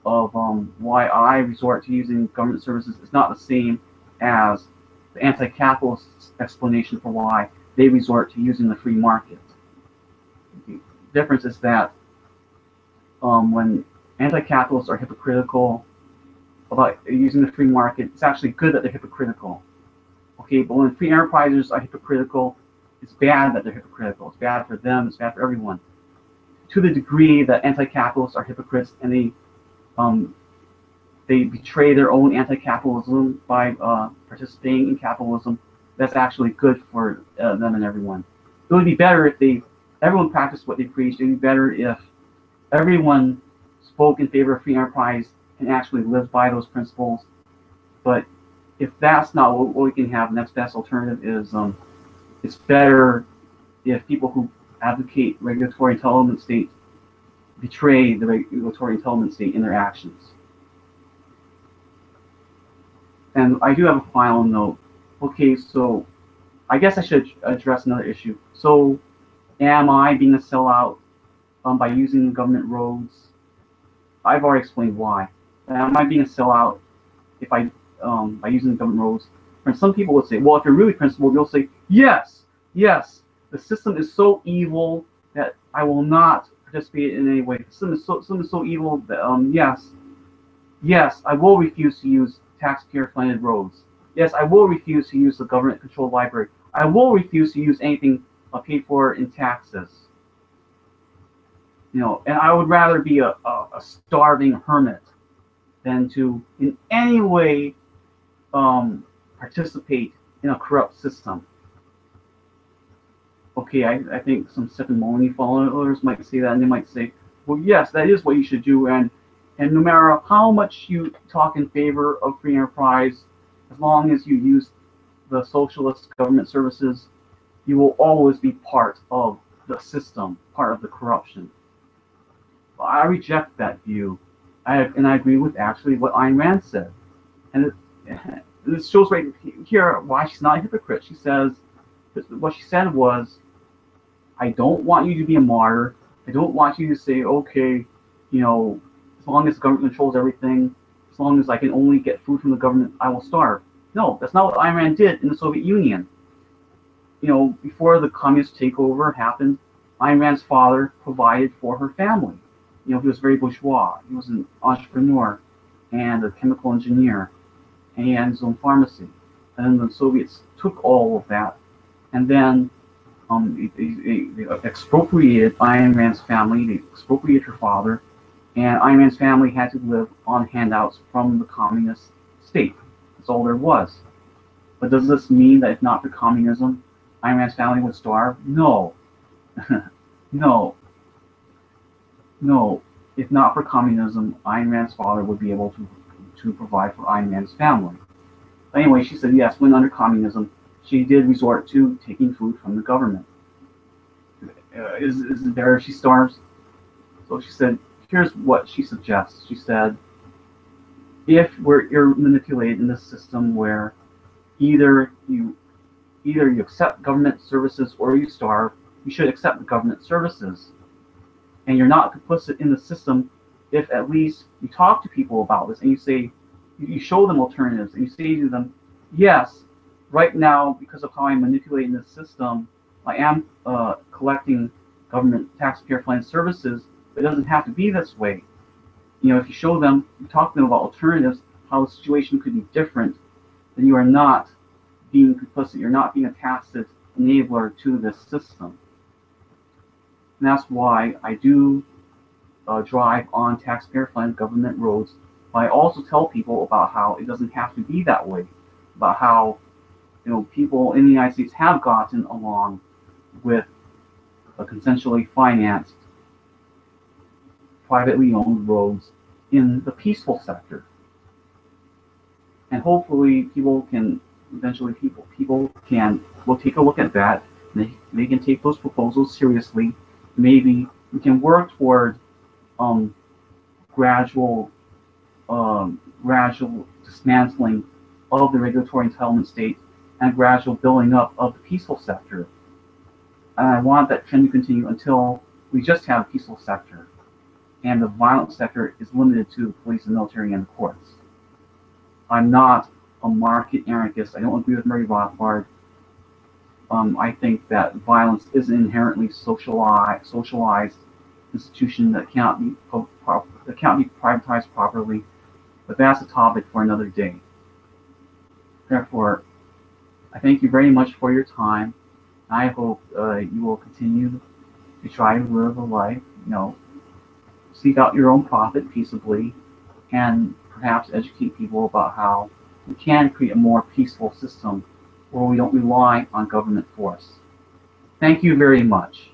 of why I resort to using government services is not the same as the anti-capitalist explanation for why they resort to using the free market. The difference is that when anti-capitalists are hypocritical about using the free market, it's actually good that they're hypocritical. Okay, but when free enterprisers are hypocritical, it's bad that they're hypocritical. It's bad for them. It's bad for everyone. To the degree that anti-capitalists are hypocrites and they betray their own anti-capitalism by participating in capitalism, that's actually good for them and everyone. It would be better if everyone practiced what they preached. It would be better if everyone spoke in favor of free enterprise and actually lived by those principles. But if that's not what we can have, the next best alternative is it's better if people who advocate regulatory entitlement state betray the regulatory entitlement state in their actions. And I do have a final note. Okay, so I guess I should address another issue. So am I being a sellout by using government roads? I've already explained why. Am I being a sellout if by using government roads? And some people would say, well, if you're really principled, you'll say, yes, the system is so evil that I will not participate in any way. The system is so evil that yes, I will refuse to use taxpayer-funded roads. Yes, I will refuse to use the government-controlled library. I will refuse to use anything paid for in taxes. And I would rather be a starving hermit than to in any way participate in a corrupt system. Okay, I think some Stephen Moloney followers might say that, and they might say, well, yes, that is what you should do, and no matter how much you talk in favor of free enterprise, as long as you use the socialist government services, you will always be part of the system, part of the corruption. I reject that view, and I agree with actually what Ayn Rand said. And this shows right here why she's not a hypocrite. She says, what she said was, I don't want you to be a martyr. I don't want you to say, okay, as long as the government controls everything, as long as I can only get food from the government, I will starve. No, that's not what Ayn Rand did in the Soviet Union. Before the communist takeover happened, Ayn Rand's father provided for her family. He was very bourgeois. He was an entrepreneur and a chemical engineer, and he had his own pharmacy. And then the Soviets took all of that, and then they expropriated Ayn Rand's family. They expropriated her father, and Ayn Rand's family had to live on handouts from the communist state. That's all there was. But does this mean that if not for communism, Ayn Rand's family would starve? No. No. If not for communism, Ayn Rand's father would be able to provide for Ayn Rand's family. But anyway, she said yes, when under communism, she did resort to taking food from the government. Is it better if she starves? So she said, here's what she suggests. She said, if you're manipulated in this system where either you accept government services or you starve, you should accept the government services. And you're not complicit in the system if at least you talk to people about this and you say, you show them alternatives and you say to them, yes, right now, because of how I'm manipulating this system, I am collecting government taxpayer-funded services, but it doesn't have to be this way. You know, if you show them, you talk to them about alternatives, how the situation could be different, then you are not being complicit, you're not being a tacit enabler to this system. And that's why I do drive on taxpayer-funded government roads, but I also tell people about how it doesn't have to be that way, about how, you know, people in the United States have gotten along with consensually financed, privately owned roads in the peaceful sector. And hopefully people can, eventually people will take a look at that, and they can take those proposals seriously. Maybe we can work toward gradual dismantling of the regulatory entitlement state and gradual building up of the peaceful sector. And I want that trend to continue until we just have a peaceful sector and the violent sector is limited to the police and military and the courts. I'm not a market anarchist. I don't agree with Murray Rothbard. I think that violence is an inherently socialized institution that cannot be privatized properly, but that's a topic for another day. Therefore, I thank you very much for your time. I hope you will continue to try to live a life, you know, seek out your own profit peaceably, and perhaps educate people about how we can create a more peaceful system where we don't rely on government force. Thank you very much.